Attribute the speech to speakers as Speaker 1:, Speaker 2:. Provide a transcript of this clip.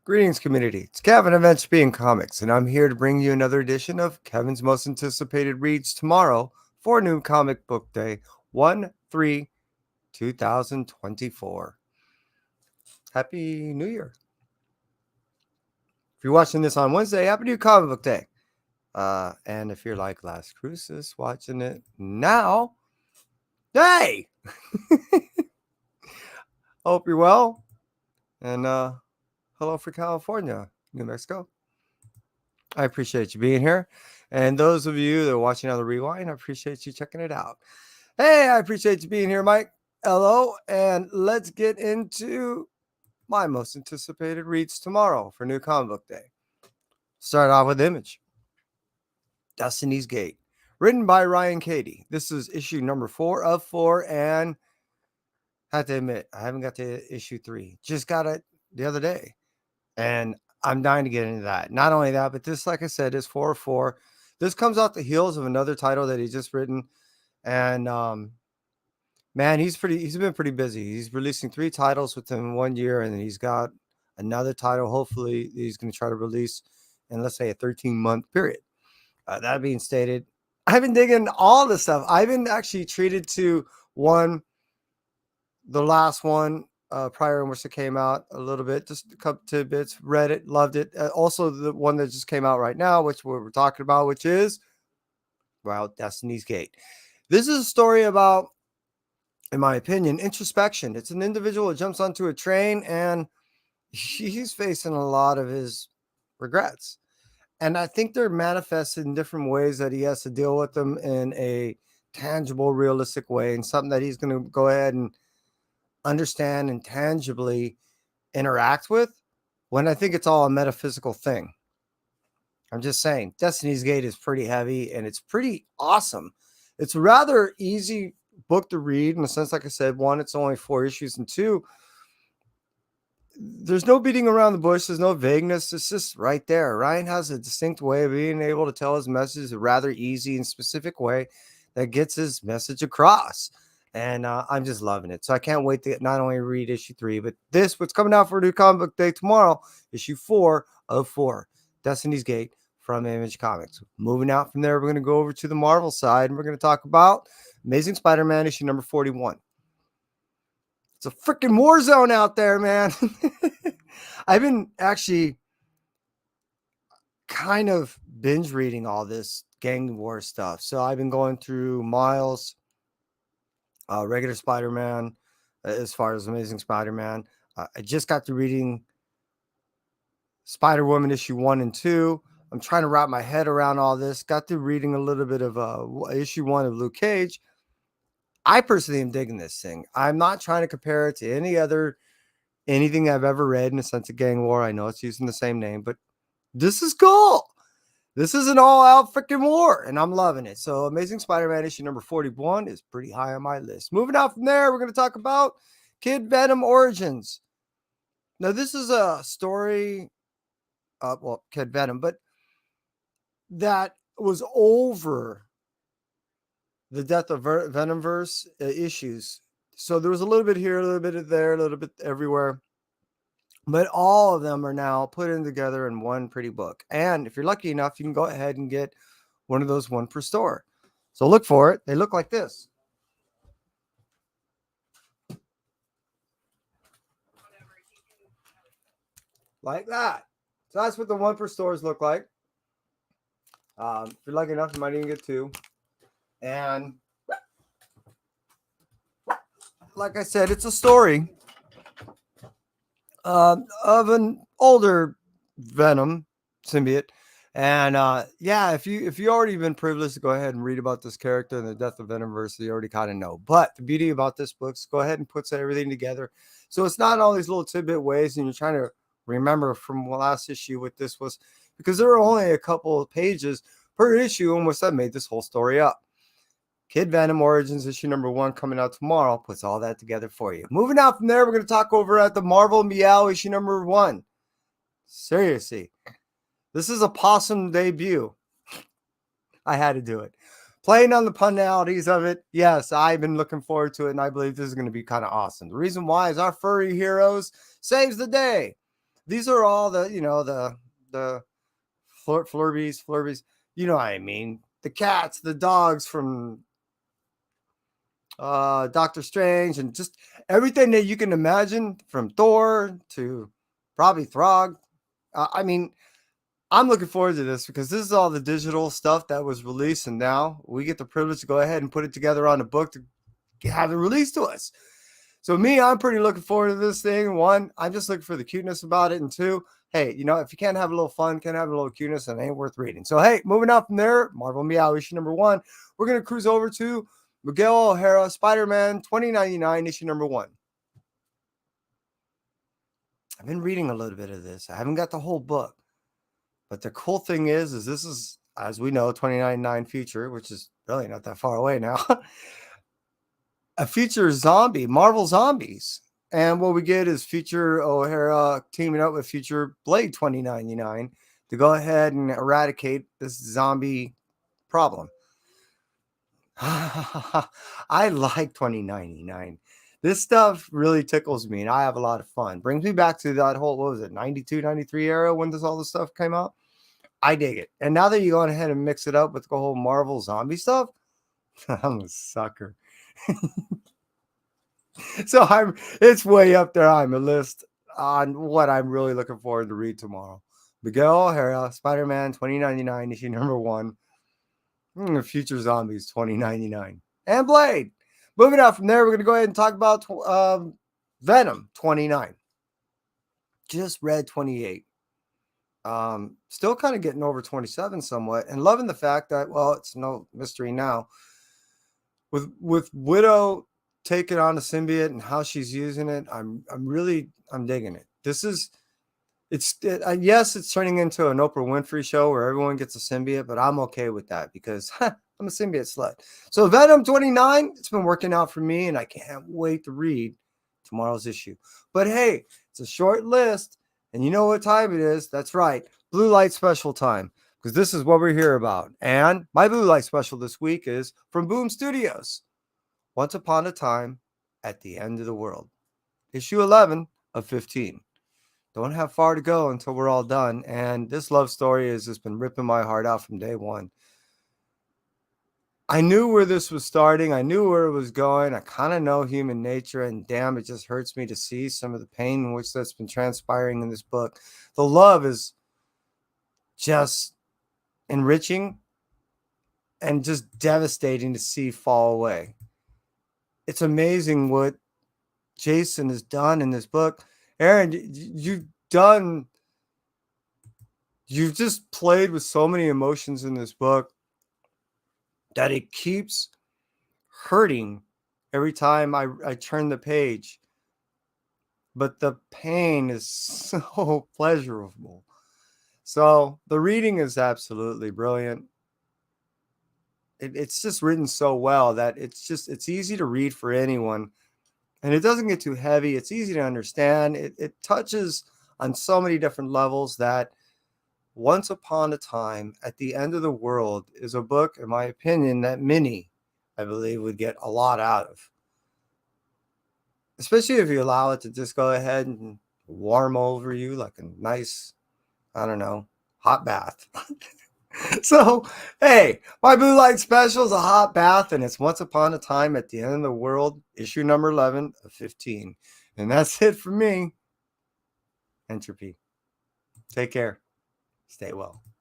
Speaker 1: Greetings, community. It's Kevin of NCBD Comics, and I'm here to bring you another edition of Kevin's most anticipated reads tomorrow for New Comic Book Day, 1/3, 2024. Happy New Year. If you're watching this on Wednesday, Happy New Comic Book Day. And if you're like Last Crucis watching it now, hey! Hope you're well. And hello for California, New Mexico. I appreciate you being here. And those of you that are watching on the rewind, I appreciate you checking it out. Hey, I appreciate you being here, Mike. Hello. And let's get into my most anticipated reads tomorrow for New Comic Book Day. Start off with Image. Destiny's Gate. Written by Ryan Cady. This is issue number 4 of 4. And I have to admit, I haven't got to issue 3. Just got it the other day. And I'm dying to get into that. Not only that, but this, like I said, is 4 of 4. This comes off the heels of another title that he's just written. And man, he's been pretty busy. He's releasing 3 titles within 1 year, and then he's got another title. Hopefully, he's going to try to release in, let's say, a 13-month period. That being stated, I've been digging all this stuff. I've been actually treated to the last one prior in which it came out a little bit, just a couple tidbits. Read it, loved it. Also, the one that just came out right now, which we're talking about, which is, well, Destiny's Gate. This is a story about, in my opinion, introspection. It's an individual that jumps onto a train and he's facing a lot of his regrets. And I think they're manifested in different ways that he has to deal with them in a tangible, realistic way, and something that he's going to go ahead and understand and tangibly interact with, when I think it's all a metaphysical thing. I'm just saying, Destiny's Gate is pretty heavy and it's pretty awesome. It's a rather easy book to read in the sense, like I said, 1, it's only 4 issues, and 2, there's no beating around the bush. There's no vagueness. It's just right there. Ryan has a distinct way of being able to tell his message a rather easy and specific way that gets his message across. And I'm just loving it. So I can't wait to not only read issue 3, but this, what's coming out for New Comic Book Day tomorrow, issue 4 of 4, Destiny's Gate from Image Comics. Moving out from there, we're going to go over to the Marvel side, and we're going to talk about Amazing Spider-Man issue number 41. It's a freaking war zone out there, man. I've been actually kind of binge reading all this gang war stuff. So I've been going through Miles, regular Spider-Man, as far as Amazing Spider-Man. I just got to reading Spider-Woman issue 1 and 2. I'm trying to wrap my head around all this. Got through reading a little bit of issue 1 of Luke Cage. I personally am digging this thing. I'm not trying to compare it to anything I've ever read in a sense of gang war. I know it's using the same name, but this is cool. This is an all-out freaking war, and I'm loving it. So Amazing Spider-Man issue number 41 is pretty high on my list. Moving out from there, we're going to talk about Kid Venom Origins. Now, this is a story, Kid Venom, but that was over the Death of Venomverse issues. So there was a little bit here, a little bit there, a little bit everywhere. But all of them are now put in together in one pretty book. And if you're lucky enough, you can go ahead and get one of those 1 per store. So look for it. They look like this. Like that. So that's what the 1 per stores look like. If you're lucky enough, you might even get 2. And like I said, it's a story of an older Venom symbiote. And if you already been privileged to go ahead and read about this character in the Death of Venomverse, you already kind of know. But the beauty about this book is go ahead and puts everything together. So it's not all these little tidbit ways, and you're trying to remember from the last issue what this was, because there were only a couple of pages per issue, and that made this whole story up. Kid Venom Origins issue number 1 coming out tomorrow puts all that together for you. Moving out from there, we're going to talk over at the Marvel Meow issue number 1. Seriously, this is a possum debut. I had to do it. Playing on the punalities of it, yes, I've been looking forward to it, and I believe this is going to be kind of awesome. The reason why is our furry heroes saves the day. These are all the, the Flurbies. You know what I mean? The cats, the dogs from Doctor Strange, and just everything that you can imagine from Thor to probably Throg. I mean, I'm looking forward to this because this is all the digital stuff that was released, and now we get the privilege to go ahead and put it together on a book to have it released to us. So me, I'm pretty looking forward to this thing. One, I'm just looking for the cuteness about it, and two, hey, if you can't have a little fun, can't have a little cuteness, then it ain't worth reading. So hey, moving on from there, Marvel Meow issue number 1. We're gonna cruise over to Miguel O'Hara, Spider-Man 2099, issue number 1. I've been reading a little bit of this. I haven't got the whole book. But the cool thing is this is, as we know, 2099 future, which is really not that far away now. A future zombie, Marvel Zombies. And what we get is future O'Hara teaming up with future Blade 2099 to go ahead and eradicate this zombie problem. I like 2099. This stuff really tickles me, and I have a lot of fun. Brings me back to that whole, what was it, 92, 93 era when all this stuff came out. I dig it. And now that you go ahead and mix it up with the whole Marvel zombie stuff, I'm a sucker. So it's way up there on the list on what I'm really looking forward to read tomorrow. Miguel O'Hara, Spider-Man 2099, issue number 1. Future Zombies 2099. And Blade. Moving on from there, we're going to go ahead and talk about Venom 29. Just read 28. Still kind of getting over 27 somewhat, and loving the fact that, well, it's no mystery now, with Widow taking on the symbiote and how she's using it. I'm digging it. Yes, it's turning into an Oprah Winfrey show where everyone gets a symbiote, but I'm okay with that because I'm a symbiote slut. So Venom 29, it's been working out for me, and I can't wait to read tomorrow's issue. But hey, it's a short list, and you know what time it is. That's right, Blue Light Special time, because this is what we're here about. And my Blue Light Special this week is from Boom Studios. Once Upon a Time at the End of the World. Issue 11 of 15. Don't have far to go until we're all done. And this love story has just been ripping my heart out from day one. I knew where this was starting. I knew where it was going. I kind of know human nature. And damn, it just hurts me to see some of the pain in which that's been transpiring in this book. The love is just enriching and just devastating to see fall away. It's amazing what Jason has done in this book. Aaron, you've just played with so many emotions in this book that it keeps hurting every time I turn the page. But the pain is so pleasurable. So the reading is absolutely brilliant. It's just written so well that it's easy to read for anyone. And it doesn't get too heavy. It's easy to understand. It touches on so many different levels that Once Upon a Time at the End of the World is a book, in my opinion, that many, I believe, would get a lot out of. Especially if you allow it to just go ahead and warm over you like a nice, I don't know, hot bath. So, hey, my Blue Light Special is a hot bath, and it's Once Upon a Time at the End of the World, issue number 11 of 15. And that's it for me. Entropy. Take care. Stay well.